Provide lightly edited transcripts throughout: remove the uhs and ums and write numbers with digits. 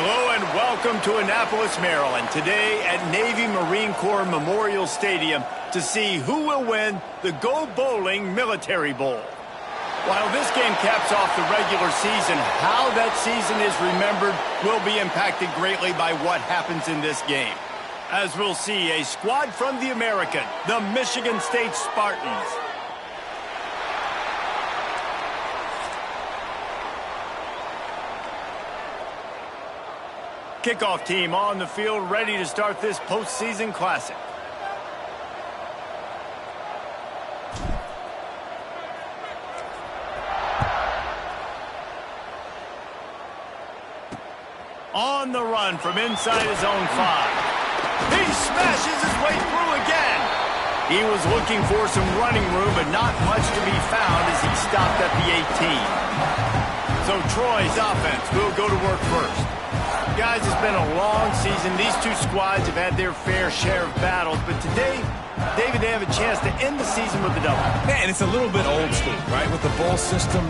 Hello and welcome to Annapolis, Maryland. Today at Navy Marine Corps Memorial Stadium to see who will win the Go Bowling Military Bowl. While this game caps off the regular season, how that season is remembered will be impacted greatly by what happens in this game. As we'll see, a squad from the American, the Michigan State Spartans. Kickoff team on the field, ready to start this postseason classic. On the run from inside his own 5. He smashes his way through again. He was looking for some running room, but not much to be found as he stopped at the 18. So Troy's offense will go to work first. Guys, it's been a long season. These two squads have had their fair share of battles, but today, David, they have a chance to end the season with a double. Man, it's a little bit old school, right? With the bowl system,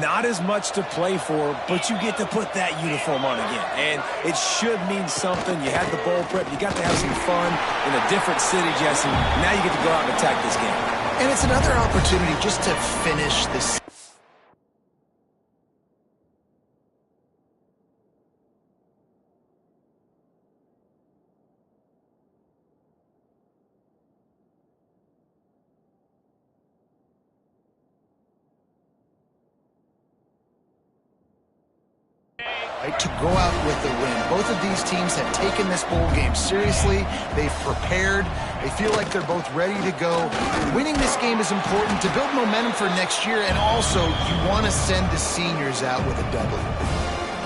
not as much to play for, but you get to put that uniform on again. And it should mean something. You had the bowl prep. You got to have some fun in a different city, Jesse. Now you get to go out and attack this game. And it's another opportunity just to finish this. To go out with the win. Both of these teams have taken this bowl game seriously. They've prepared. They feel like they're both ready to go. Winning this game is important to build momentum for next year, and also you want to send the seniors out with a W.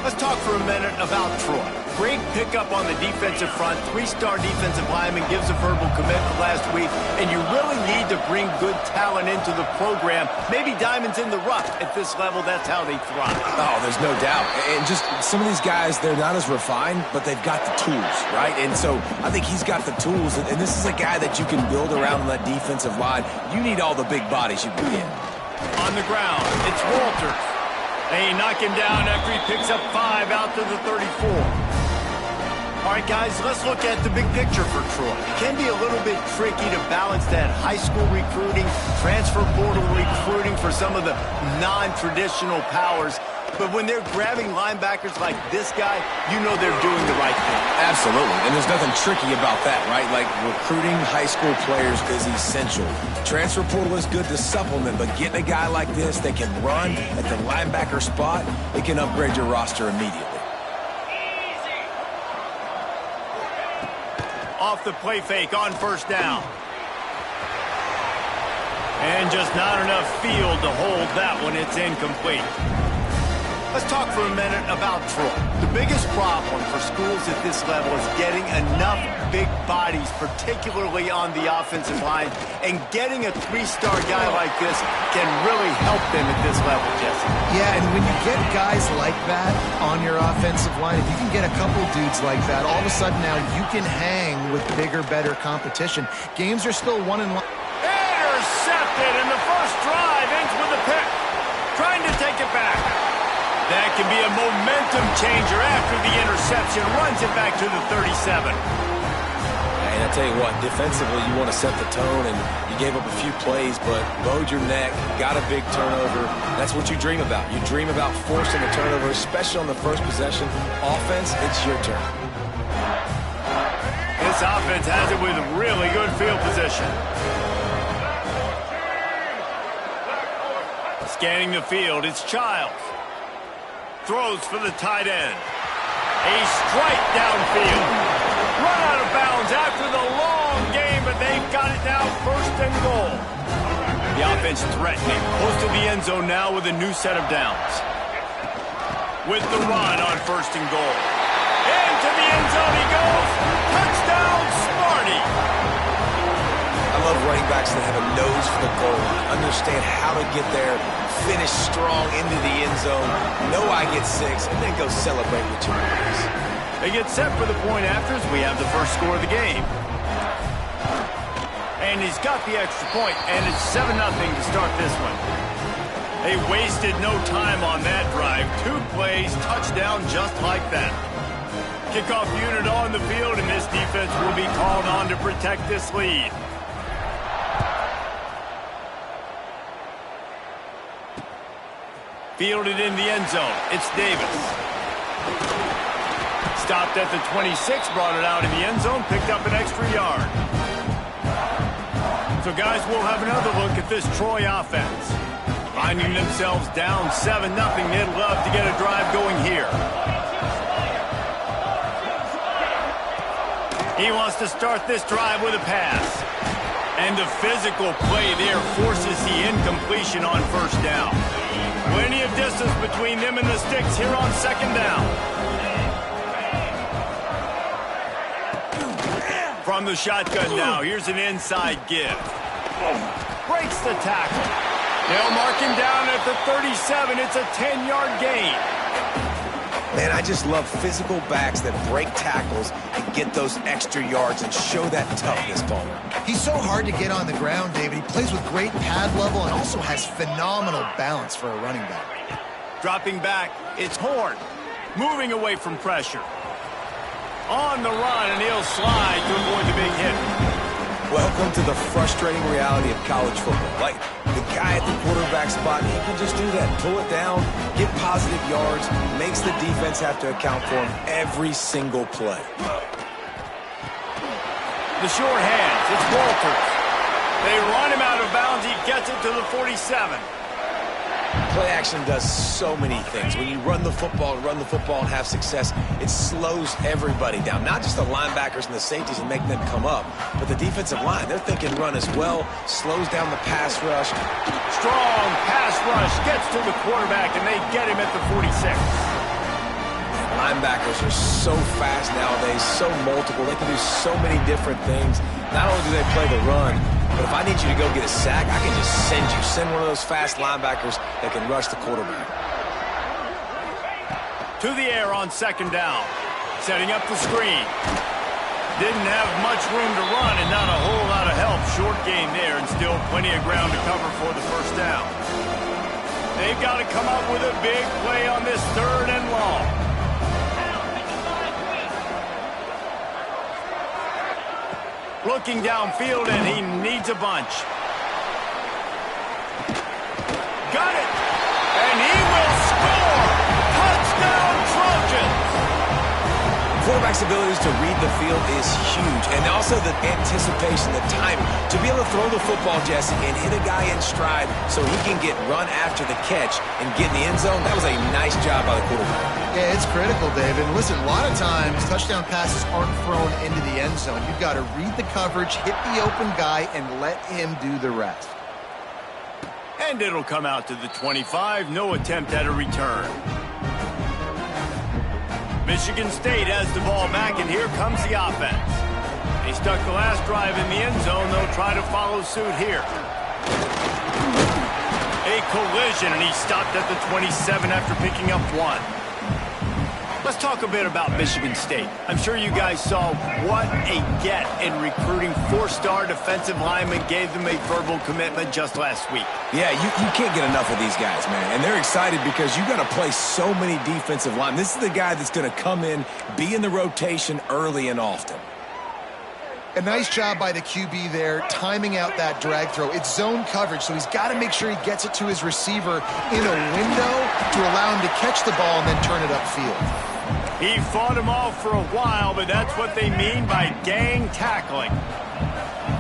Let's talk for a minute about Troy. Great pickup on the defensive front. 3-star defensive lineman gives a verbal commitment last week, and you really need to bring good talent into the program. Maybe diamonds in the rough at this level. That's how they thrive. Oh, there's no doubt. And just some of these guys, they're not as refined, but they've got the tools, right? And so I think he's got the tools, and this is a guy that you can build around on that defensive line. You need all the big bodies you can get. On the ground, it's Walters. They knock him down after he picks up 5 out to the 34. All right, guys, let's look at the big picture for Troy. It can be a little bit tricky to balance that high school recruiting, transfer portal recruiting for some of the non-traditional powers. But when they're grabbing linebackers like this guy, you know they're doing the right thing. Absolutely, and there's nothing tricky about that, right? Like, recruiting high school players is essential. Transfer portal is good to supplement, but getting a guy like this that can run at the linebacker spot, it can upgrade your roster immediately. Off the play fake on first down. And just not enough field to hold that one. It's incomplete. Let's talk for a minute about Troy. The biggest problem for schools at this level is getting enough big bodies, particularly on the offensive line, and getting a 3-star guy like this can really help them at this level, Jesse. Yeah, and when you get guys like that on your offensive line, if you can get a couple dudes like that, all of a sudden now you can hang with bigger, better competition. Games are still 1-1. Intercepted, and the first drive ends with a pick. Trying to take it back. That can be a momentum changer after the interception. Runs it back to the 37. And I tell you what, defensively, you want to set the tone, and you gave up a few plays, but bowed your neck, got a big turnover. That's what you dream about. You dream about forcing a turnover, especially on the first possession. Offense, it's your turn. This offense has it with really good field position. Scanning the field, it's Childs. Throws for the tight end. A strike downfield. Run out of bounds after the long game, but they've got it now first and goal. The offense threatening. Close to the end zone now with a new set of downs. With the run on first and goal. Into the end zone he goes. Touchdown, Sparty. I love running backs that have a nose for the goal line, understand how to get there, finish strong into the end zone, know I get 6, and then go celebrate with your boys. They get set for the point after as we have the first score of the game. And he's got the extra point, and it's 7-0 to start this one. They wasted no time on that drive. 2 plays, touchdown just like that. Kickoff unit on the field, and this defense will be called on to protect this lead. Fielded in the end zone. It's Davis. Stopped at the 26, brought it out in the end zone, picked up an extra yard. So, guys, we'll have another look at this Troy offense. Finding themselves down 7-0, they'd love to get a drive going here. He wants to start this drive with a pass. And the physical play there forces the incompletion on first down. Plenty of distance between them and the sticks here on second down. From the shotgun now, here's an inside give. Breaks the tackle. They'll mark him down at the 37. It's a 10-yard gain. Man, I just love physical backs that break tackles and get those extra yards and show that toughness, Palmer. He's so hard to get on the ground, David. He plays with great pad level and also has phenomenal balance for a running back. Dropping back, it's Horn. Moving away from pressure. On the run, and he'll slide to avoid the big hit. Welcome to the frustrating reality of college football. Like, the guy at the quarterback spot, he can just do that. Pull it down, get positive yards, makes the defense have to account for him every single play. The short hands, it's Walters. They run him out of bounds. He gets it to the 47. Play action does so many things. When you run the football and have success, it slows everybody down. Not just the linebackers and the safeties and make them come up, but the defensive line. They're thinking run as well, slows down the pass rush. Strong pass rush gets to the quarterback, and they get him at the 46. Linebackers are so fast nowadays, so multiple. They can do so many different things. Not only do they play the run, but if I need you to go get a sack, I can just send one of those fast linebackers that can rush the quarterback. To the air on second down. Setting up the screen. Didn't have much room to run and not a whole lot of help. Short gain there and still plenty of ground to cover for the first down. They've got to come up with a big play on this third and long. Looking downfield, and he needs a bunch. Got it! And he will score! Touchdown, Trojans! Quarterback's abilities to read the field is huge, and also the anticipation, the timing. To be able to throw the football, Jesse, and hit a guy in stride so he can get run after the catch and get in the end zone, that was a nice job by the quarterback. Yeah, it's critical, David. Listen, a lot of times touchdown passes aren't thrown into the end zone. You've got to read the coverage, hit the open guy, and let him do the rest. And it'll come out to the 25. No attempt at a return. Michigan State has the ball back, and here comes the offense. They stuck the last drive in the end zone. They'll try to follow suit here. A collision, and he stopped at the 27 after picking up one. Let's talk a bit about Michigan State. I'm sure you guys saw what a get in recruiting four-star defensive linemen gave them a verbal commitment just last week. Yeah, you can't get enough of these guys, man. And they're excited because you got to play so many defensive linemen. This is the guy that's going to come in, be in the rotation early and often. A nice job by the QB there, timing out that drag throw. It's zone coverage, so he's got to make sure he gets it to his receiver in a window to allow him to catch the ball and then turn it upfield. He fought him off for a while, but that's what they mean by gang tackling.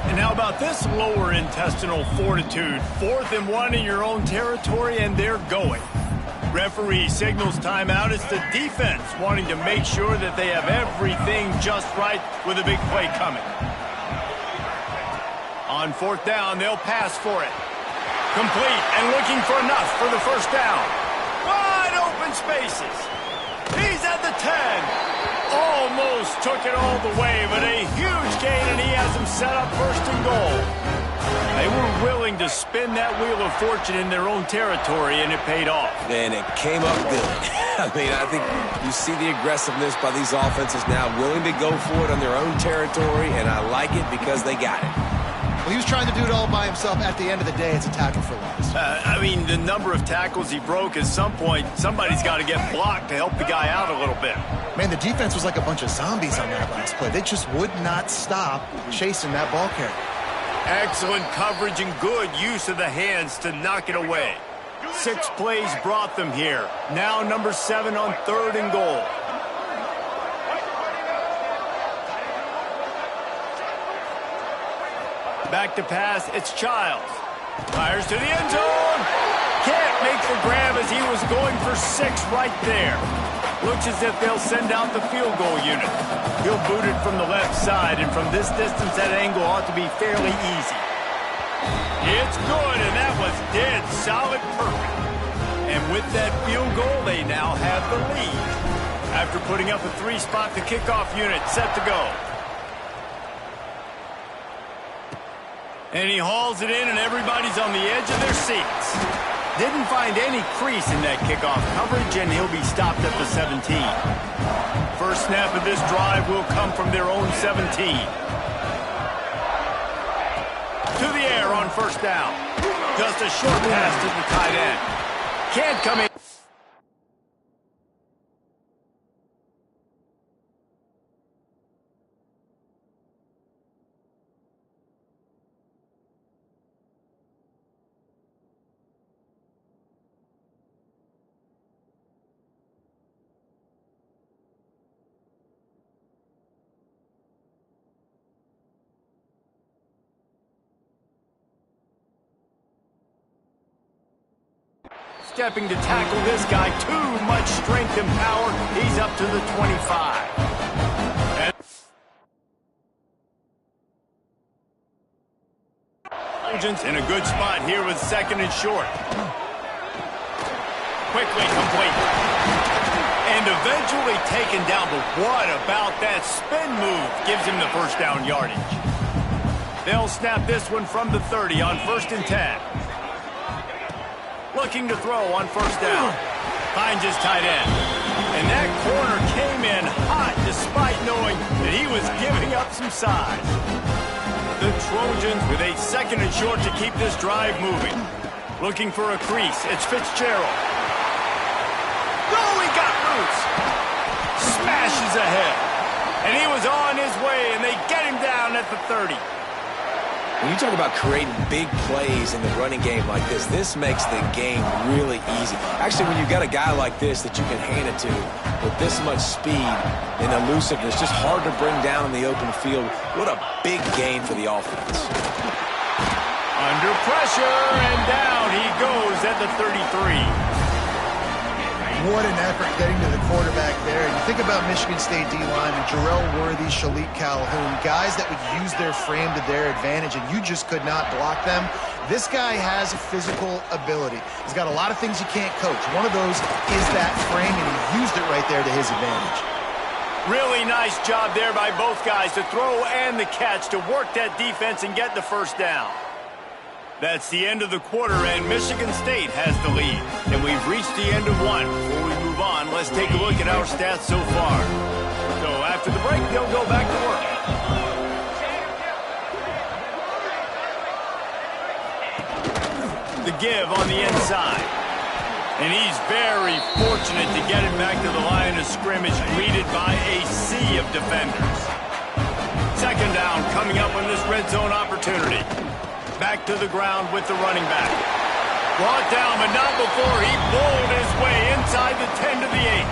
And how about this lower intestinal fortitude? 4th and 1 in your own territory, and they're going. Referee signals timeout. It's the defense wanting to make sure that they have everything just right with a big play coming. On 4th down, they'll pass for it. Complete and looking for enough for the first down. Wide open spaces. He's at the 10. Almost took it all the way, but a huge gain, and he has him set up first and goal. They were willing to spin that wheel of fortune in their own territory, and it paid off. And it came up good. I mean, I think you see the aggressiveness by these offenses now, willing to go for it on their own territory, and I like it because they got it. Well, he was trying to do it all by himself. At the end of the day, it's a tackle for loss. I mean, the number of tackles he broke, at some point, somebody's got to get blocked to help the guy out a little bit. Man, the defense was like a bunch of zombies on that last play. They just would not stop chasing that ball carrier. Excellent coverage and good use of the hands to knock it away. 6 plays brought them here. Now number 7 on 3rd and goal. Back to pass, it's Childs. Fires to the end zone. Can't make the grab as he was going for 6 right there. Looks as if they'll send out the field goal unit. He'll boot it from the left side, and from this distance, that angle ought to be fairly easy. It's good, and that was dead solid perfect. And with that field goal, they now have the lead. After putting up a 3-spot, the kickoff unit set to go. And he hauls it in, and everybody's on the edge of their seats. Didn't find any crease in that kickoff coverage, and he'll be stopped at the 17. First snap of this drive will come from their own 17. To the air on first down. Just a short pass to the tight end. Can't come in. Stepping to tackle this guy, too much strength and power. He's up to the 25. And in a good spot here with 2nd and short. Quickly complete. And eventually taken down, but what about that spin move? Gives him the first down yardage. They'll snap this one from the 30 on 1st and 10. Looking to throw on first down. Finds his tight end. And that corner came in hot despite knowing that he was giving up some size. The Trojans with a 2nd and short to keep this drive moving. Looking for a crease. It's Fitzgerald. Oh, he got loose. Smashes ahead. And he was on his way, and they get him down at the 30. When you talk about creating big plays in the running game like this makes the game really easy. Actually, when you've got a guy like this that you can hand it to with this much speed and elusiveness, just hard to bring down in the open field. What a big gain for the offense. Under pressure, and down he goes at the 33. What an effort getting to the quarterback there. You think about Michigan State D-line, Jarrell Worthy, Shalik Calhoun, guys that would use their frame to their advantage, and you just could not block them. This guy has a physical ability. He's got a lot of things you can't coach. One of those is that frame, and he used it right there to his advantage. Really nice job there by both guys to throw and the catch to work that defense and get the first down. That's the end of the quarter, and Michigan State has the lead. And we've reached the end of one. Before we move on, let's take a look at our stats so far. So after the break, they'll go back to work. The give on the inside. And he's very fortunate to get it back to the line of scrimmage, greeted by a sea of defenders. 2nd down coming up on this red zone opportunity. Back to the ground with the running back. Brought down, but not before he bowled his way inside the 10 to the 8.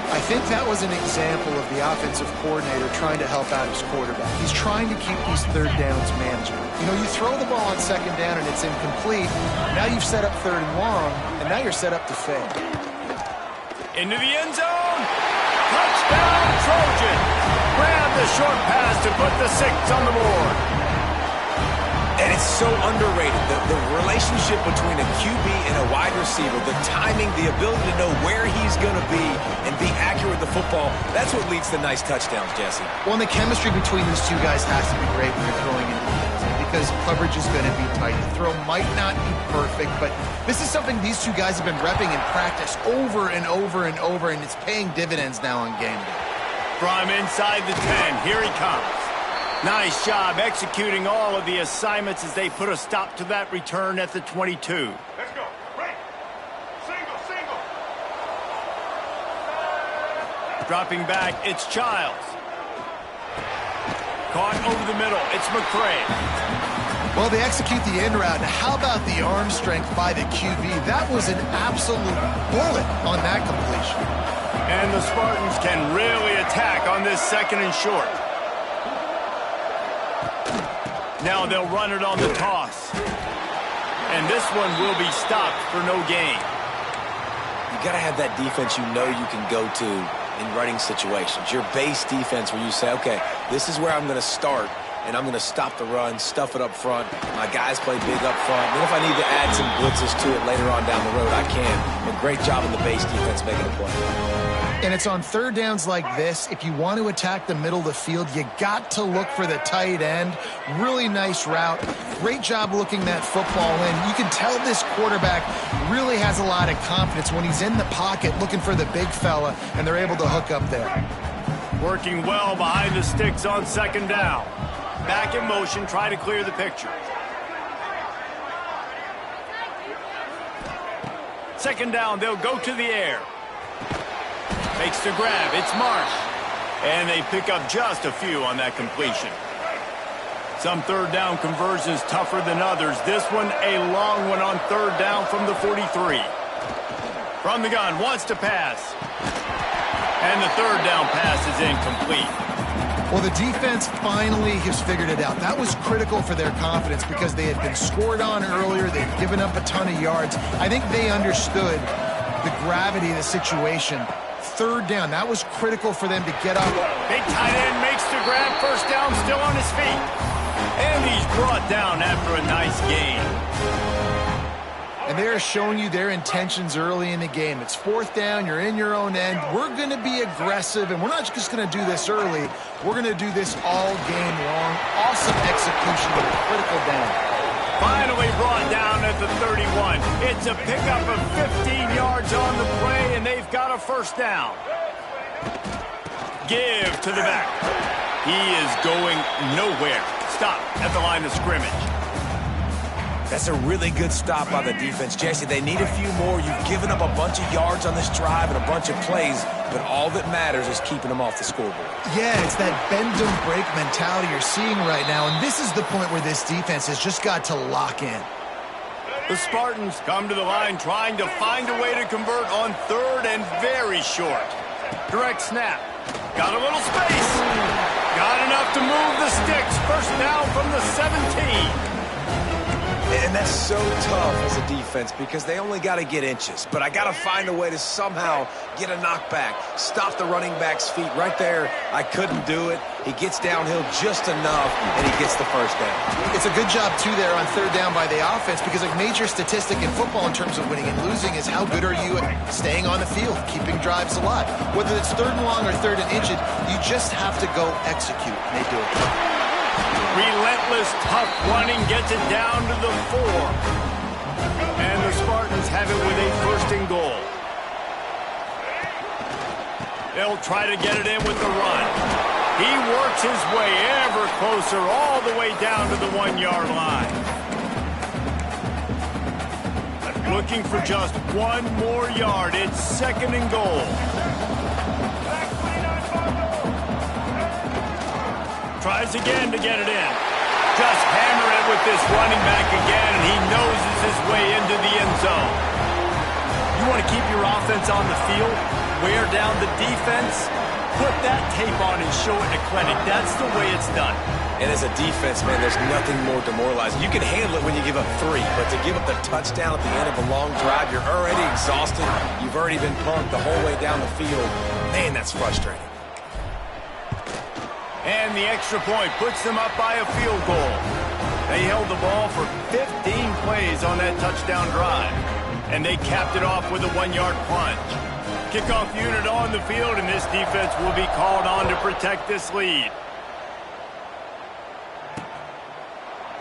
I think that was an example of the offensive coordinator trying to help out his quarterback. He's trying to keep these 3rd downs manageable. You know, you throw the ball on 2nd down and it's incomplete. Now you've set up 3rd and long, and now you're set up to fail. Into the end zone. Touchdown, Trojans. Grab the short pass to put the 6 on the board. And it's so underrated, the relationship between a QB and a wide receiver, the timing, the ability to know where he's going to be and be accurate with the football, that's what leads to nice touchdowns, Jesse. Well, and the chemistry between these two guys has to be great when you're throwing in defense because coverage is going to be tight. The throw might not be perfect, but this is something these two guys have been repping in practice over and over and over, and it's paying dividends now on game day. From inside the 10, here he comes. Nice job executing all of the assignments as they put a stop to that return at the 22. Let's go. Break. Single, single. Dropping back, it's Childs. Caught over the middle, it's McCray. Well, they execute the end route. How about the arm strength by the QB? That was an absolute bullet on that completion. And the Spartans can really attack on this second and short. Now they'll run it on the toss. And this one will be stopped for no gain. You got to have that defense you know you can go to in running situations. Your base defense where you say, okay, this is where I'm going to start, and I'm going to stop the run, stuff it up front. My guys play big up front. Then if I need to add some blitzes to it later on down the road, I can. But great job in the base defense making a play. And it's on third downs like this. If you want to attack the middle of the field, you got to look for the tight end. Really nice route. Great job looking that football in. You can tell this quarterback really has a lot of confidence when he's in the pocket looking for the big fella, and they're able to hook up there. Working well behind the sticks on second down. Back in motion, try to clear the picture. Second down, they'll go to the air. Makes the grab, it's Marsh. And they pick up just a few on that completion. Some third down conversions tougher than others. This one, a long one on third down from the 43. From the gun, wants to pass. And the third down pass is incomplete. Well, the defense finally has figured it out. That was critical for their confidence because they had been scored on earlier. They'd given up a ton of yards. I think they understood the gravity of the situation. Third down, that was critical for them to get up. Big tight end makes the grab, first down, still on his feet. And he's brought down after a nice gain. And they're showing you their intentions early in the game. It's fourth down, you're in your own end. We're going to be aggressive, and we're not just going to do this early. We're going to do this all game long. Awesome execution with a critical down. Finally brought down at the 31. It's a pickup of 15 yards on the play, and they've got a first down. Give to the back. He is going nowhere. Stop at the line of scrimmage. That's a really good stop by the defense, Jesse. They need a few more. You've given up a bunch of yards on this drive and a bunch of plays, but all that matters is keeping them off the scoreboard. Yeah, it's that bend don't break mentality you're seeing right now, and this is the point where this defense has just got to lock in. The Spartans come to the line trying to find a way to convert on third and very short. Direct snap. Got a little space. Got enough to move the sticks. First down from the 17. And that's so tough as a defense because they only got to get inches. But I got to find a way to somehow get a knockback, stop the running back's feet. Right there, I couldn't do it. He gets downhill just enough, and he gets the first down. It's a good job, too, there on third down by the offense because a major statistic in football in terms of winning and losing is how good are you at staying on the field, keeping drives alive. Whether it's third and long or third and inches, you just have to go execute, and they do it. Relentless, tough running gets it down to the 4. And the Spartans have it with a first and goal. They'll try to get it in with the run. He works his way ever closer all the way down to the 1-yard line. Looking for just one more yard. It's second and goal. Tries again to get it in. Just hammer it with this running back again, and he noses his way into the end zone. You want to keep your offense on the field, wear down the defense, put that tape on and show it to clinic. That's the way it's done. And as a defense, man, there's nothing more demoralizing. You can handle it when you give up 3, but to give up the touchdown at the end of a long drive, you're already exhausted. You've already been pumped the whole way down the field. Man, that's frustrating. And the extra point puts them up by a field goal. They held the ball for 15 plays on that touchdown drive. And they capped it off with a 1-yard plunge. Kickoff unit on the field, and this defense will be called on to protect this lead.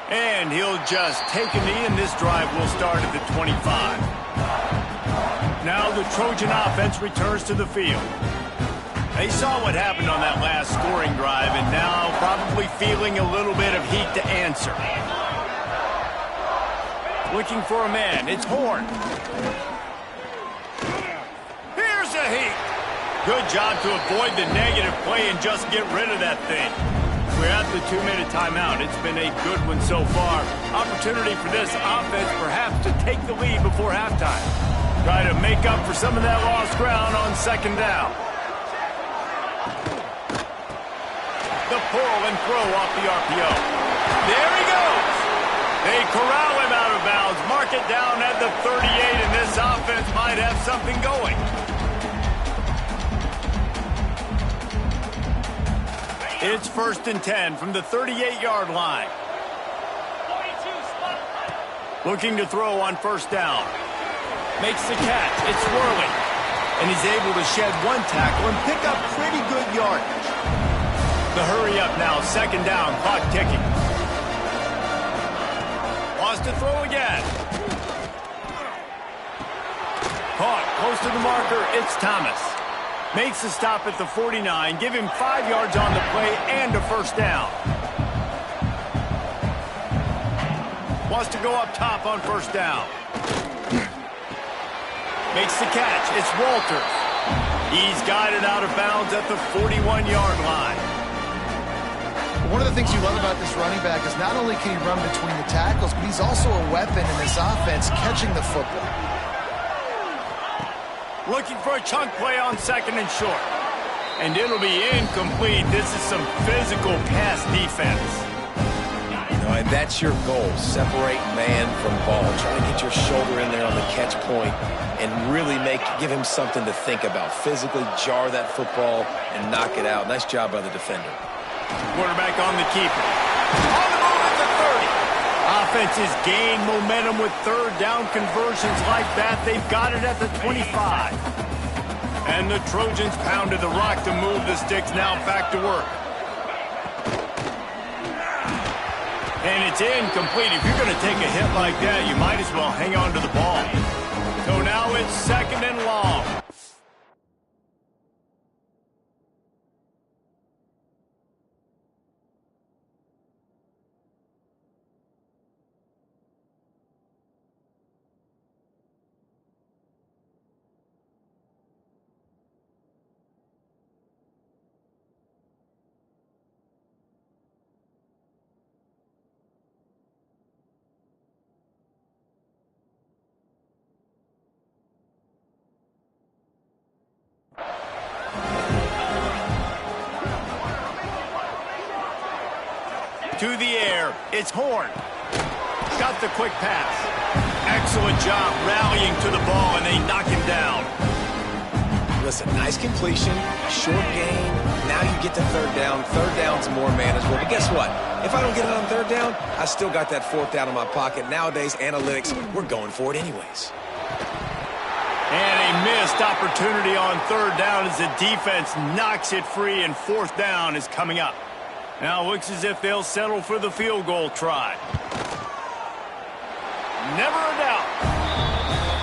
And he'll just take a knee, and this drive will start at the 25. Now the Trojan offense returns to the field. They saw what happened on that last scoring drive, and now probably feeling a little bit of heat to answer. Looking for a man. It's Horn. Here's a heat. Good job to avoid the negative play and just get rid of that thing. We're at the 2-minute timeout. It's been a good one so far. Opportunity for this offense perhaps to take the lead before halftime. Try to make up for some of that lost ground on second down. The pull and throw off the RPO. There he goes. They corral him out of bounds. Mark it down at the 38, and this offense might have something going. It's 1st and 10 from the 38-yard line. Looking to throw on 1st down. Makes the catch. It's swirling. And he's able to shed one tackle and pick up pretty good yardage. The hurry up now. 2nd down. Clock ticking. Wants to throw again. Caught. Close to the marker. It's Thomas. Makes a stop at the 49. Give him 5 yards on the play and a 1st down. Wants to go up top on 1st down. Makes the catch. It's Walters. He's got it out of bounds at the 41-yard line. One of the things you love about this running back is not only can he run between the tackles, but he's also a weapon in this offense catching the football. Looking for a chunk play on 2nd and short. And it'll be incomplete. This is some physical pass defense. And that's your goal. Separate man from ball. Try to get your shoulder in there on the catch point and really give him something to think about. Physically jar that football and knock it out. Nice job by the defender. Quarterback on the keeper. On the move at the 30. Offenses gain momentum with 3rd down conversions like that. They've got it at the 25. And the Trojans pounded the rock to move the sticks. Now back to work. And it's incomplete. If you're going to take a hit like that, you might as well hang on to the ball. So now it's 2nd and long. To the air, it's Horn. Got the quick pass. Excellent job rallying to the ball, and they knock him down. Listen, nice completion, short gain. Now you get to 3rd down. 3rd down's more manageable. But guess what? If I don't get it on 3rd down, I still got that 4th down in my pocket. Nowadays, analytics, we're going for it anyways. And a missed opportunity on 3rd down as the defense knocks it free, and 4th down is coming up. Now it looks as if they'll settle for the field goal try. Never a doubt.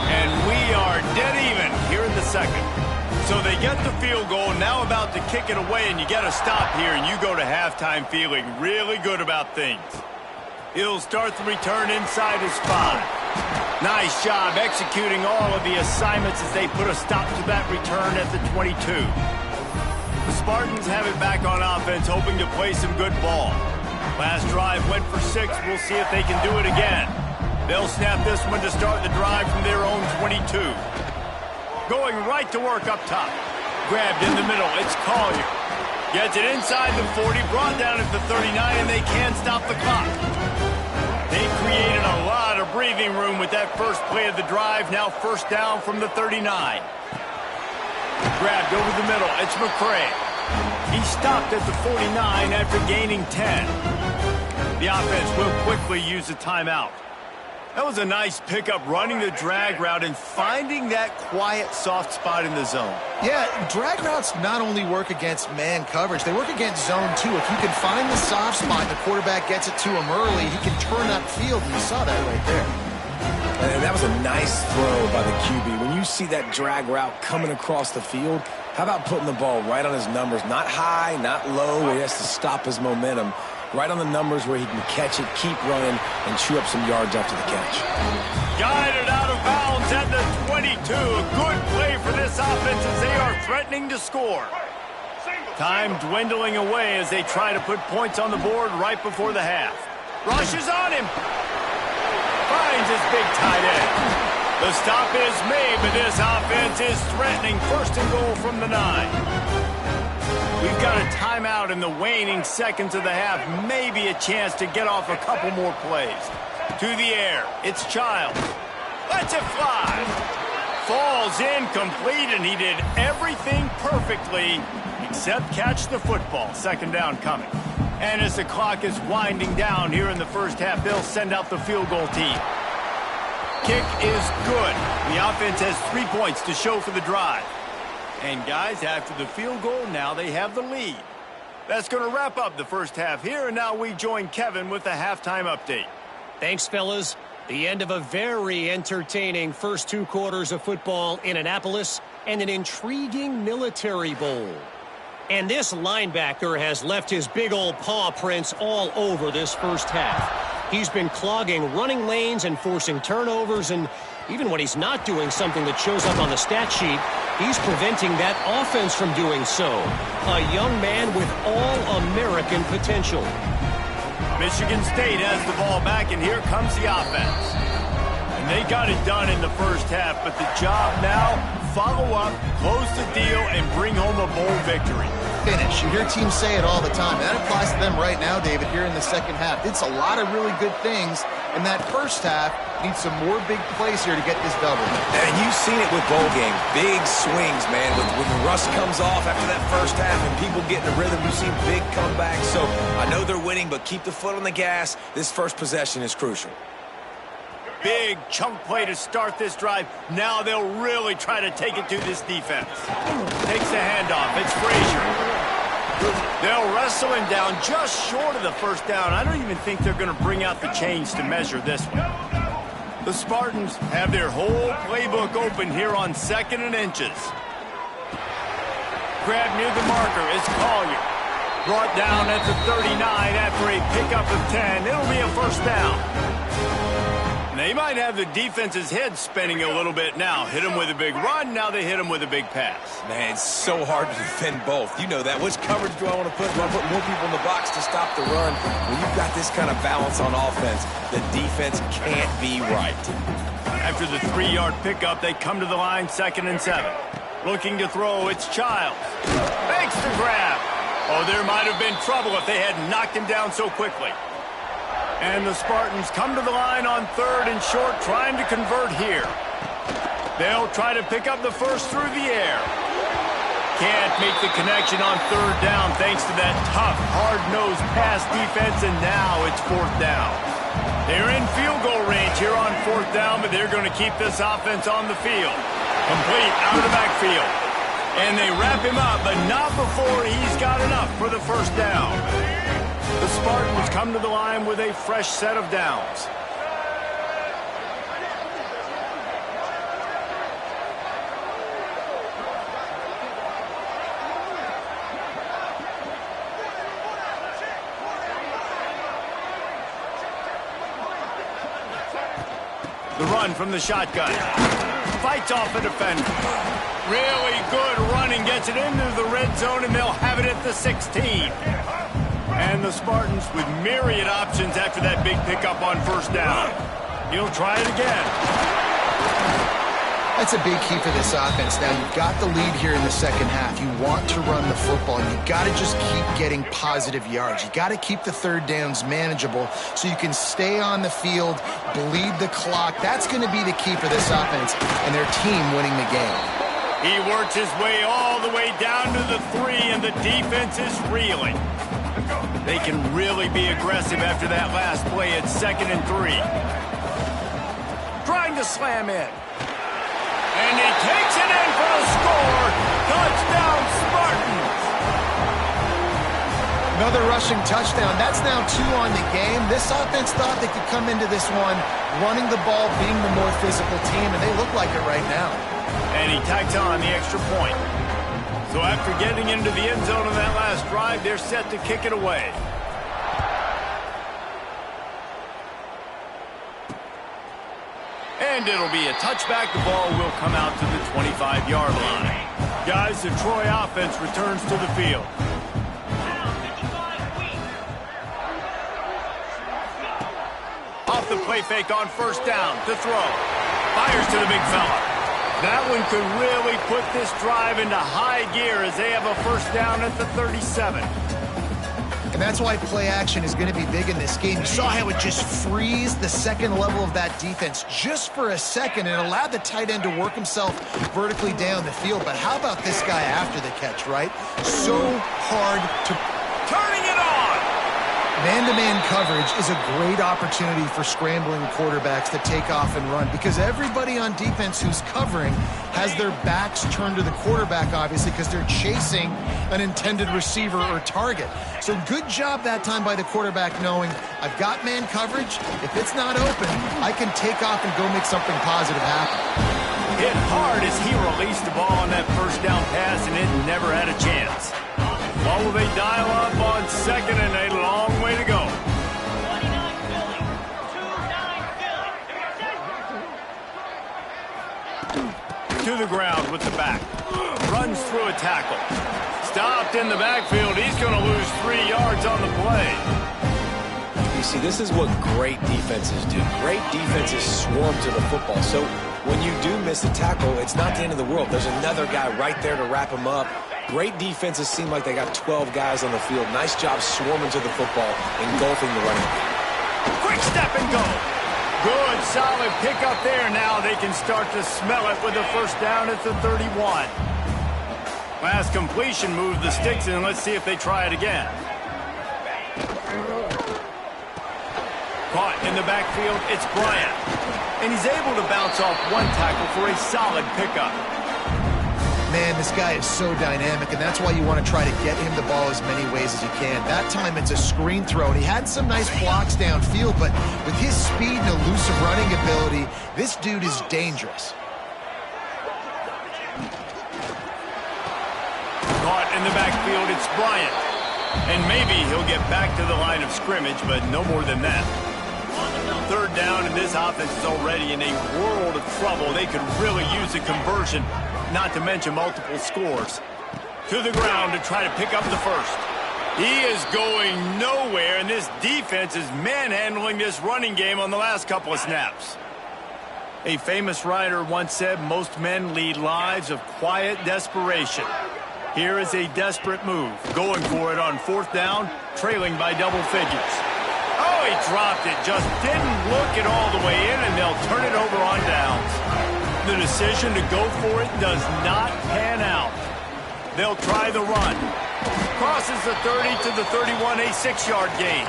And we are dead even here in the 2nd. So they get the field goal, now about to kick it away, and you get a stop here, and you go to halftime feeling really good about things. He'll start the return inside his 5. Nice job executing all of the assignments as they put a stop to that return at the 22. The Spartans have it back on offense, hoping to play some good ball. Last drive went for 6. We'll see if they can do it again. They'll snap this one to start the drive from their own 22. Going right to work up top. Grabbed in the middle. It's Collier. Gets it inside the 40, brought down at the 39, and they can't stop the clock. They created a lot of breathing room with that first play of the drive. Now 1st down from the 39. Grabbed over the middle. It's McCray. He stopped at the 49 after gaining 10. The offense will quickly use a timeout. That was a nice pickup, running the drag route and finding that quiet, soft spot in the zone. Yeah, drag routes not only work against man coverage, they work against zone too. If you can find the soft spot, the quarterback gets it to him early, he can turn that field, and you saw that right there. And that was a nice throw by the QB. When you see that drag route coming across the field, how about putting the ball right on his numbers? Not high, not low, where he has to stop his momentum. Right on the numbers where he can catch it, keep running, and chew up some yards after the catch. Guided out of bounds at the 22. A good play for this offense as they are threatening to score. Time dwindling away as they try to put points on the board right before the half. Rushes on him. Finds his big tight end. The stop is made, but this offense is threatening. First and goal from the 9. We've got a timeout in the waning seconds of the half. Maybe a chance to get off a couple more plays. To the air. It's Childs. Lets it fly. Falls incomplete, and he did everything perfectly except catch the football. Second down coming. And as the clock is winding down here in the first half, they'll send out the field goal team. Kick is good. The offense has 3 points to show for the drive. And guys, after the field goal, now they have the lead. That's going to wrap up the first half here, and now we join Kevin with the halftime update. Thanks, fellas. The end of a very entertaining first 2 quarters of football in Annapolis and an intriguing Military Bowl. And this linebacker has left his big old paw prints all over this first half. He's been clogging running lanes and forcing turnovers, and even when he's not doing something that shows up on the stat sheet, he's preventing that offense from doing so. A young man with all-American potential. Michigan State has the ball back, and here comes the offense. And they got it done in the first half, but the job now, follow up, close the deal, and bring home a bowl victory. Finish. You hear teams say it all the time. That applies to them right now, David, here in the second half. It's a lot of really good things in that first half. Needs some more big plays here to get this double. And you've seen it with bowl games. Big swings, man. When the rust comes off after that first half and people get in a rhythm, you've seen big comebacks. So I know they're winning, but keep the foot on the gas. This first possession is crucial. Big chunk play to start this drive. Now they'll really try to take it to this defense. Takes the handoff. It's Frazier. They'll wrestle him down just short of the first down. I don't even think they're going to bring out the chains to measure this one. The Spartans have their whole playbook open here on 2nd and inches. Grab near the marker is Collier. Brought down at the 39 after a pickup of 10. It'll be a first down. They might have the defense's head spinning a little bit now. Hit them with a big run, now they hit them with a big pass. Man, it's so hard to defend both. You know that. Which coverage do I want to put? Do I put more people in the box to stop the run? When you've got this kind of balance on offense, the defense can't be right. After the 3-yard pickup, they come to the line, 2nd and 7. Looking to throw, it's Childs. Makes the grab. Oh, there might have been trouble if they had knocked him down so quickly. And the Spartans come to the line on 3rd and short, trying to convert here. They'll try to pick up the first through the air. Can't make the connection on 3rd down thanks to that tough, hard-nosed pass defense, and now it's 4th down. They're in field goal range here on 4th down, but they're going to keep this offense on the field. Complete out of the backfield. And they wrap him up, but not before he's got enough for the first down. The Spartans come to the line with a fresh set of downs. The run from the shotgun. Fights off a defender. Really good running, gets it into the red zone, and they'll have it at the 16. And the Spartans with myriad options after that big pickup on first down. He'll try it again. That's a big key for this offense. Now, you've got the lead here in the second half. You want to run the football, and you've got to just keep getting positive yards. You've got to keep the 3rd downs manageable so you can stay on the field, bleed the clock. That's going to be the key for this offense and their team winning the game. He works his way all the way down to the 3, and the defense is reeling. They can really be aggressive after that last play at 2nd and 3. Trying to slam in. And he takes it in for a score. Touchdown, Spartans. Another rushing touchdown. That's now 2 on the game. This offense thought they could come into this one running the ball, being the more physical team, and they look like it right now. And he tacks on the extra point. So after getting into the end zone on that last drive, they're set to kick it away. And it'll be a touchback. The ball will come out to the 25-yard line. Guys, the Troy offense returns to the field. Off the play fake on first down to throw. Fires to the big fella. That one could really put this drive into high gear as they have a first down at the 37. And that's why play action is going to be big in this game. You saw how it just frees the second level of that defense just for a second and allowed the tight end to work himself vertically down the field. But how about this guy after the catch, right? So hard to... Turning it on! Man-to-man coverage is a great opportunity for scrambling quarterbacks to take off and run because everybody on defense who's covering has their backs turned to the quarterback, obviously, because they're chasing an intended receiver or target. So good job that time by the quarterback knowing I've got man coverage. If it's not open, I can take off and go make something positive happen. Hit hard as he released the ball on that first down pass, and it never had a chance. What will they dial up on second and a long way to go? To the ground with the back. Runs through a tackle. Stopped in the backfield. He's going to lose 3 yards on the play. You see, this is what great defenses do. Great defenses swarm to the football. So when you do miss a tackle, it's not the end of the world. There's another guy right there to wrap him up. Great defenses seem like they got 12 guys on the field. Nice job swarming to the football, engulfing the running back. Quick step and go. Good, solid pick up there. Now they can start to smell it with a first down at the 31. Last completion moved the sticks in. Let's see if they try it again. Caught in the backfield, it's Bryant. And he's able to bounce off one tackle for a solid pickup. Man, this guy is so dynamic, and that's why you want to try to get him the ball as many ways as you can. That time it's a screen throw, and he had some nice blocks downfield, but with his speed and elusive running ability, this dude is dangerous. Caught in the backfield, it's Bryant. And maybe he'll get back to the line of scrimmage, but no more than that. Third down, and this offense is already in a world of trouble. They could really use a conversion, not to mention multiple scores. To the ground to try to pick up the first. He is going nowhere, and this defense is manhandling this running game on the last couple of snaps. A famous writer once said, most men lead lives of quiet desperation. Here is a desperate move, going for it on fourth down, trailing by double figures. Oh, he dropped it, just didn't look it all the way in, and they'll turn it over on downs. The decision to go for it does not pan out. They'll try the run. Crosses the 30 to the 31, a 6-yard gain.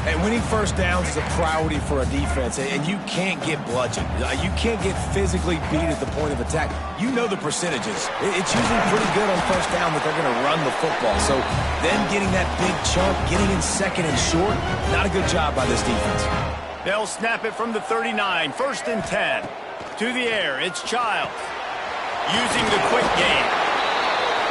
And winning first downs is a priority for a defense, and you can't get bludgeoned. You can't get physically beat at the point of attack. You know the percentages. It's usually pretty good on first down that they're going to run the football. So then getting that big chunk, getting in second and short, not a good job by this defense. They'll snap it from the 39, first and 10. To the air, it's Childs. Using the quick game.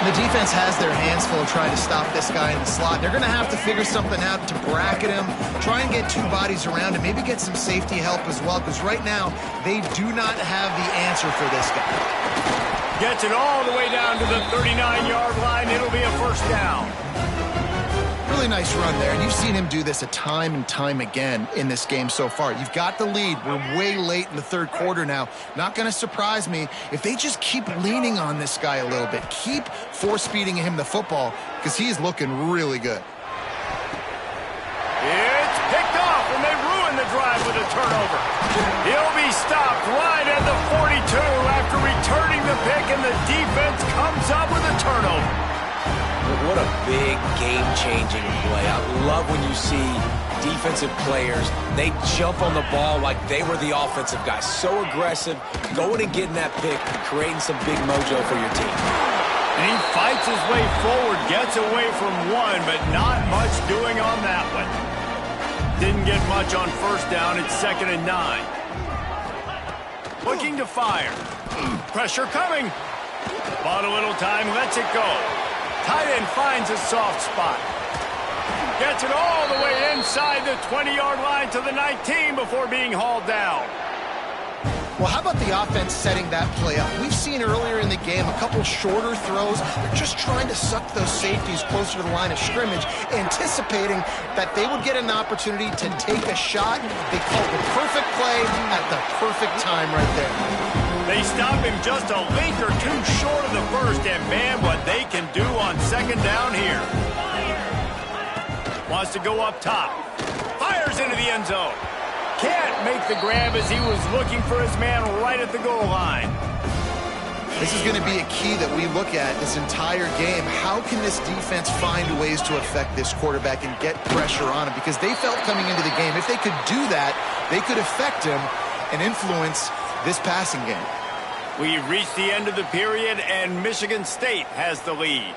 The defense has their hands full trying to stop this guy in the slot. They're going to have to figure something out to bracket him, try and get two bodies around him, maybe get some safety help as well, because right now they do not have the answer for this guy. Gets it all the way down to the 39-yard line. It'll be a first down. Really nice run there, and you've seen him do this a time and time again in this game so far. You've got the lead. We're way late in the third quarter now. Not going to surprise me if they just keep leaning on this guy a little bit. Keep force-feeding him the football because he's looking really good. It's picked off, and they ruin the drive with a turnover. He'll be stopped right at the 42 after returning the pick, and the defense comes up with a turnover. What a big game-changing play. I love when you see defensive players, they jump on the ball like they were the offensive guys. So aggressive, going and getting that pick, creating some big mojo for your team. And he fights his way forward, gets away from one, but not much doing on that one. Didn't get much on first down. It's 2nd and 9. Looking to fire. Pressure coming. Bought a little time, lets it go. Tight end finds a soft spot. Gets it all the way inside the 20-yard line to the 19 before being hauled down. Well, how about the offense setting that play up? We've seen earlier in the game a couple shorter throws. They're just trying to suck those safeties closer to the line of scrimmage, anticipating that they would get an opportunity to take a shot. They called the perfect play at the perfect time right there. They stop him just a link or two short of the first, and man, what they can do on 2nd down here. Wants to go up top. Fires into the end zone. Can't make the grab as he was looking for his man right at the goal line. This is going to be a key that we look at this entire game. How can this defense find ways to affect this quarterback and get pressure on him? Because they felt coming into the game, if they could do that, they could affect him and influence this passing game. We've reached the end of the period, and Michigan State has the lead.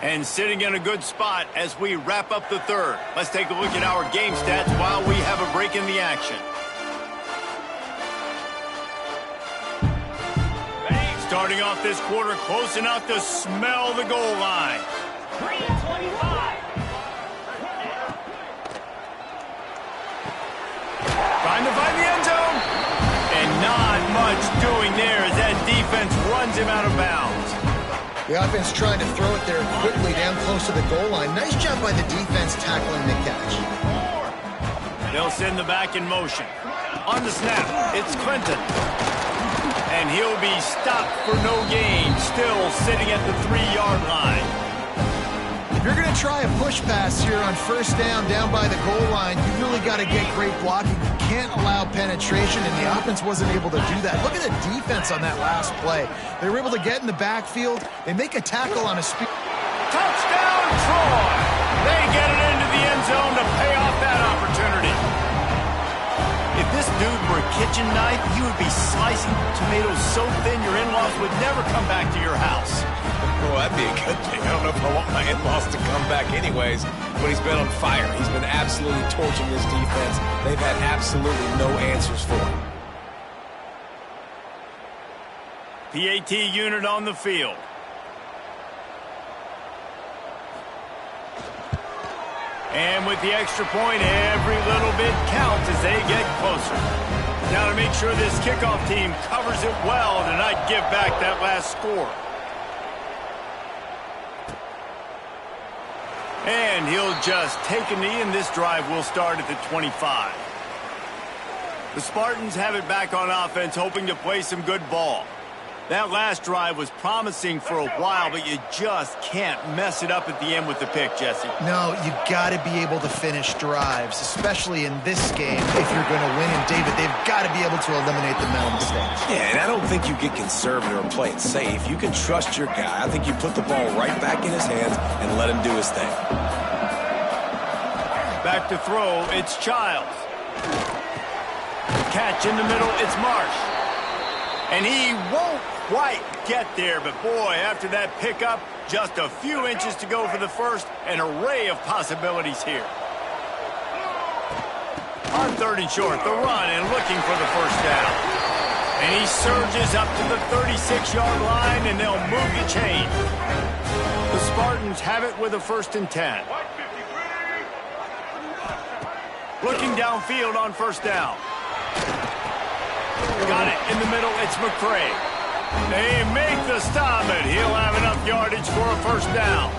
And sitting in a good spot as we wrap up the third. Let's take a look at our game stats while we have a break in the action. Starting off this quarter close enough to smell the goal line. 3:25. Trying to find the end zone. And not much doing there as that defense runs him out of bounds. The offense trying to throw it there quickly down close to the goal line. Nice job by the defense tackling the catch. They'll send the back in motion. On the snap, it's Clinton. And he'll be stopped for no gain, still sitting at the 3-yard line. If you're going to try a push pass here on first down by the goal line, you really got to get great blocking. You can't allow penetration, and the offense wasn't able to do that. Look at the defense on that last play. They were able to get in the backfield. They make a tackle on a speed. Touchdown, Troy! They get it into the end zone to pay off that opportunity. If this dude were a kitchen knife, you would be slicing tomatoes so thin your in-laws would never come back to your house. Well, that'd be a good thing. I don't know if I want my in-laws to come back anyways, but he's been on fire. He's been absolutely torching this defense. They've had absolutely no answers for him. PAT unit on the field. And with the extra point, every little bit counts as they get closer. Now to make sure this kickoff team covers it well to not give back that last score. And he'll just take a knee, and this drive will start at the 25. The Spartans have it back on offense, hoping to play some good ball. That last drive was promising for a while, but you just can't mess it up at the end with the pick, Jesse. No, you got to be able to finish drives, especially in this game if you're going to win. And, David, they've got to be able to eliminate the mental mistakes. Yeah, and I don't think you get conservative or play it safe. You can trust your guy. I think you put the ball right back in his hands and let him do his thing. Back to throw, it's Childs. Catch in the middle, it's Marsh. And he won't quite get there, but boy, after that pickup, just a few inches to go for the first, an array of possibilities here. On 3rd and short, the run and looking for the first down. And he surges up to the 36-yard line, and they'll move the chain. The Spartans have it with a 1st and 10. Looking downfield on first down. Got it in the middle, it's McCray. They make the stop, and he'll have enough yardage for a first down.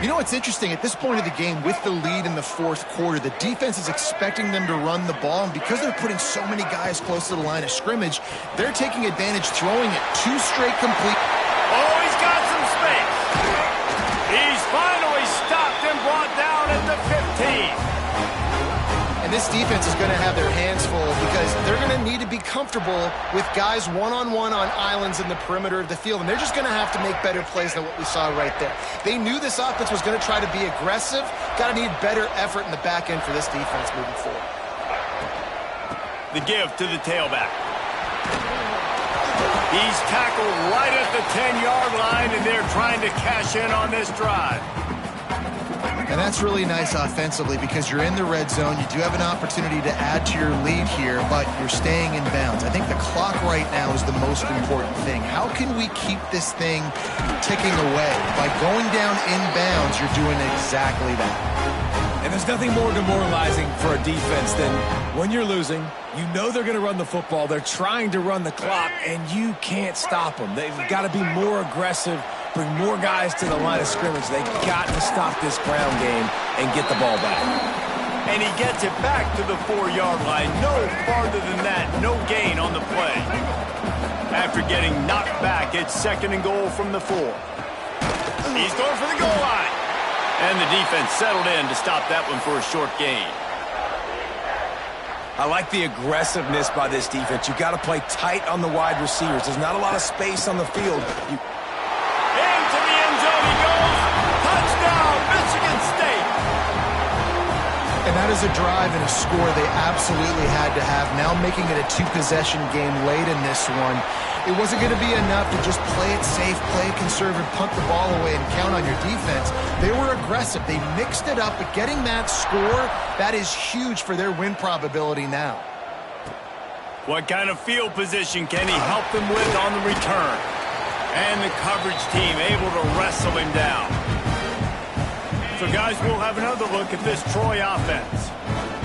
You know what's interesting? At this point of the game, with the lead in the 4th quarter, the defense is expecting them to run the ball, and because they're putting so many guys close to the line of scrimmage, they're taking advantage, throwing it 2 straight complete. Oh, he's got some space. He's finally stopped and brought down at the 15. And this defense is going to have their hands full because they're going to need to be comfortable with guys one-on-one on islands in the perimeter of the field. And they're just going to have to make better plays than what we saw right there. They knew this offense was going to try to be aggressive. Got to need better effort in the back end for this defense moving forward. The give to the tailback. He's tackled right at the 10-yard line, and they're trying to cash in on this drive. And that's really nice offensively because you're in the red zone. You do have an opportunity to add to your lead here, but you're staying in bounds. I think the clock right now is the most important thing. How can we keep this thing ticking away? By going down in bounds, you're doing exactly that. And there's nothing more demoralizing for a defense than when you're losing, you know they're going to run the football, they're trying to run the clock, and you can't stop them. They've got to be more aggressive, bring more guys to the line of scrimmage. They've got to stop this ground game and get the ball back. And he gets it back to the 4-yard line. No farther than that, no gain on the play. After getting knocked back, it's 2nd and goal from the 4. He's going for the goal line. And the defense settled in to stop that one for a short gain. I like the aggressiveness by this defense. You've got to play tight on the wide receivers. There's not a lot of space on the field. Into the end zone he goes. Touchdown, Michigan State. And that is a drive and a score they absolutely had to have. Now making it a 2-possession game late in this one. It wasn't going to be enough to just play it safe, play it conservative, punt the ball away, and count on your defense. They were aggressive. They mixed it up, but getting that score, that is huge for their win probability now. What kind of field position can he help them with on the return? And the coverage team able to wrestle him down. So, guys, we'll have another look at this Troy offense.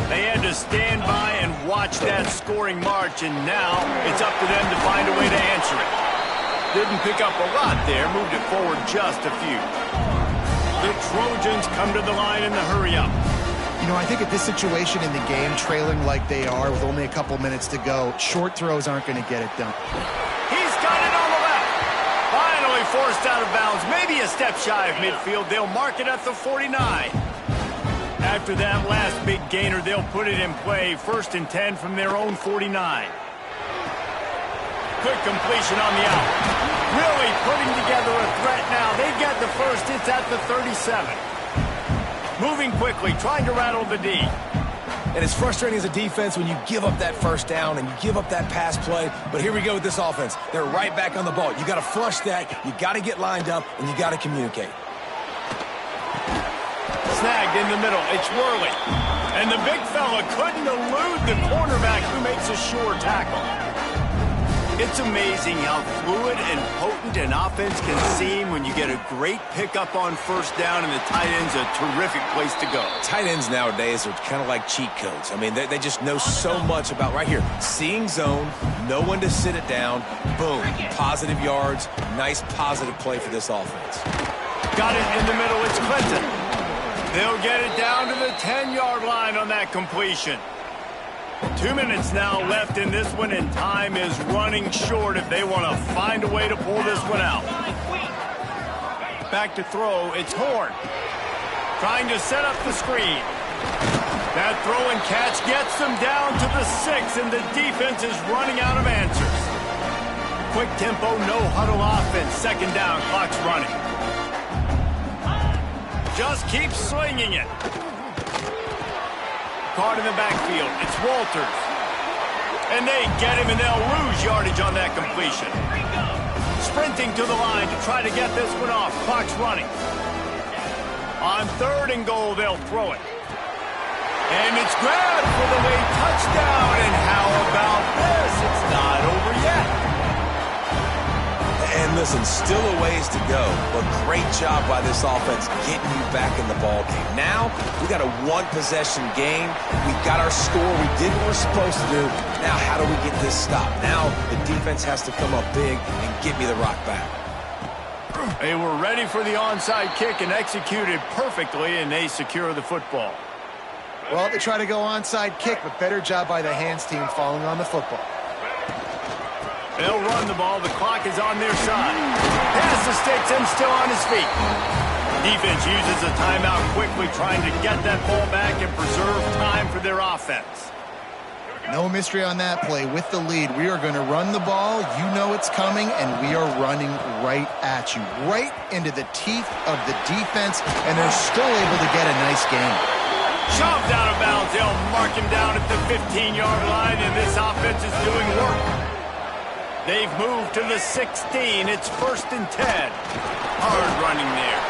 They had to stand by and watch that scoring march, and now it's up to them to find a way to answer it. Didn't pick up a lot there, moved it forward just a few. The Trojans come to the line in the hurry-up. You know, I think at this situation in the game, trailing like they are with only a couple minutes to go, short throws aren't going to get it done. He's got it on the left. Finally forced out of bounds, maybe a step shy of midfield. They'll mark it at the 49. After that last big gainer, they'll put it in play. 1st and 10 from their own 49. Quick completion on the out. Really putting together a threat now. They've got the first. It's at the 37. Moving quickly, trying to rattle the D. And it's frustrating as a defense when you give up that first down and you give up that pass play. But here we go with this offense. They're right back on the ball. You got to flush that. You got to get lined up, and you got to communicate. Snagged in the middle. It's Worley. And the big fella couldn't elude the cornerback who makes a sure tackle. It's amazing how fluid and potent an offense can seem when you get a great pickup on first down, and the tight end's a terrific place to go. Tight ends nowadays are kind of like cheat codes. I mean, they just know so much about right here. Seeing zone, know when to sit it down, boom, positive yards, nice positive play for this offense. Got it in the middle. It's Clinton. They'll get it down to the 10-yard line on that completion. 2 minutes now left in this one, and time is running short if they want to find a way to pull this one out. Back to throw, it's Horn. Trying to set up the screen. That throw and catch gets them down to the 6, and the defense is running out of answers. Quick tempo, no huddle offense. 2nd down, clock's running. Just keep slinging it. Caught in the backfield. It's Walters. And they get him, and they'll lose yardage on that completion. Sprinting to the line to try to get this one off. Clock's running. On 3rd and goal, they'll throw it. And it's grabbed for the late touchdown. And how about this? It's not over yet. And listen, still a ways to go, but great job by this offense getting you back in the ball game. Now, we got a 1-possession game. We got our score. We did what we're supposed to do. Now, how do we get this stopped? Now, the defense has to come up big and get me the rock back. They were ready for the onside kick and executed perfectly, and they secure the football. Well, they try to go onside kick, but better job by the hands team falling on the football. They'll run the ball. The clock is on their side. Pass the sticks and still on his feet. Defense uses a timeout quickly, trying to get that ball back and preserve time for their offense. No mystery on that play. With the lead, we are going to run the ball. You know it's coming, and we are running right at you. Right into the teeth of the defense, and they're still able to get a nice game. Shoved out of bounds. They'll mark him down at the 15-yard line, and this offense is doing work. They've moved to the 16. It's 1st and 10. Hard running there.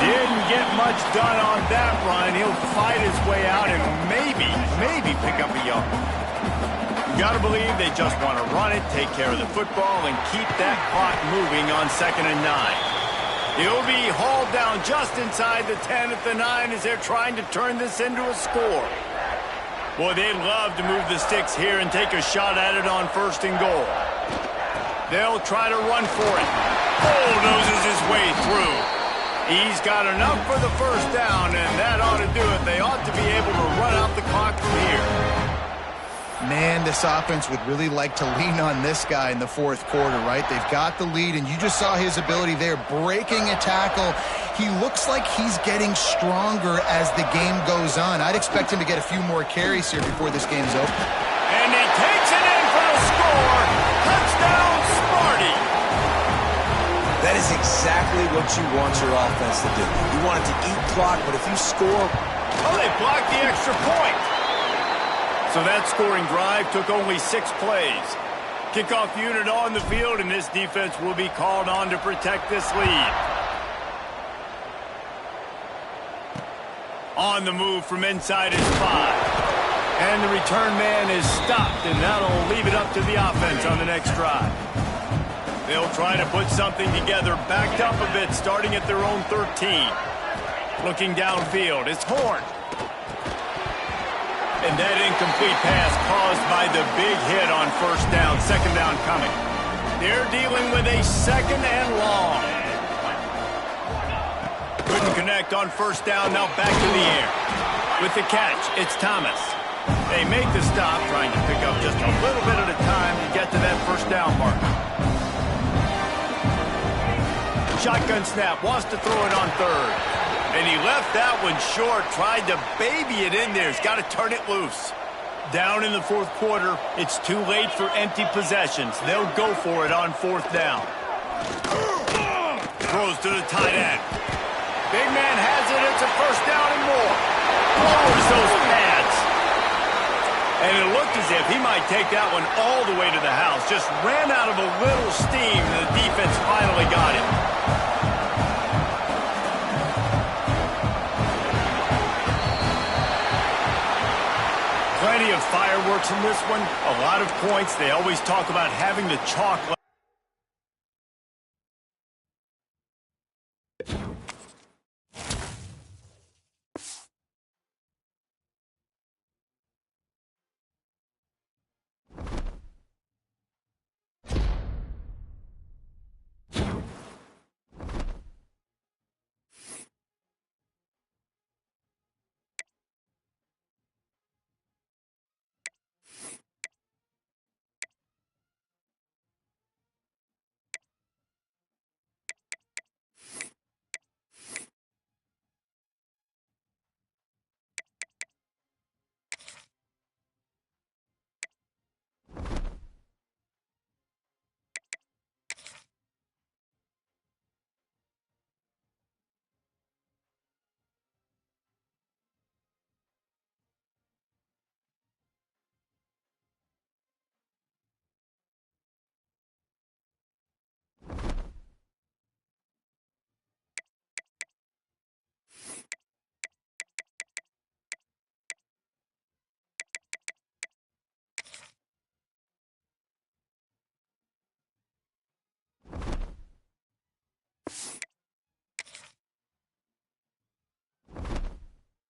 Didn't get much done on that run. He'll fight his way out and maybe pick up a yard. You got to believe they just want to run it, take care of the football, and keep that clock moving on 2nd and 9. He'll be hauled down just inside the 10 at the 9 as they're trying to turn this into a score. Boy, they'd love to move the sticks here and take a shot at it on 1st and goal. They'll try to run for it. Bulldozes his way through. He's got enough for the 1st down, and that ought to do it. They ought to be able to run out the clock from here. Man, this offense would really like to lean on this guy in the 4th quarter, right? They've got the lead, and you just saw his ability there, breaking a tackle. He looks like he's getting stronger as the game goes on. I'd expect him to get a few more carries here before this game's over. And he takes it in for the score. Touchdown, Smarty. That is exactly what you want your offense to do. You want it to eat clock, but if you score... Oh, they blocked the extra point. So that scoring drive took only 6 plays. Kickoff unit on the field, and this defense will be called on to protect this lead. On the move from inside his 5. And the return man is stopped, and that'll leave it up to the offense on the next drive. They'll try to put something together, backed up a bit, starting at their own 13. Looking downfield, it's Horn. And that incomplete pass caused by the big hit on 1st down, 2nd down coming. They're dealing with a 2nd and long. Couldn't connect on 1st down, now back to the air. With the catch, it's Thomas. They make the stop, trying to pick up just a little bit at a time to get to that 1st down marker. Shotgun snap, wants to throw it on 3rd. And he left that one short, tried to baby it in there. He's got to turn it loose. Down in the 4th quarter, it's too late for empty possessions. They'll go for it on 4th down. Throws to the tight end. Big man has it, it's a 1st down and more. Lowers those pads. And it looked as if he might take that one all the way to the house. Just ran out of a little steam, and the defense finally got him. Plenty of fireworks in this one. A lot of points. They always talk about having the chalk.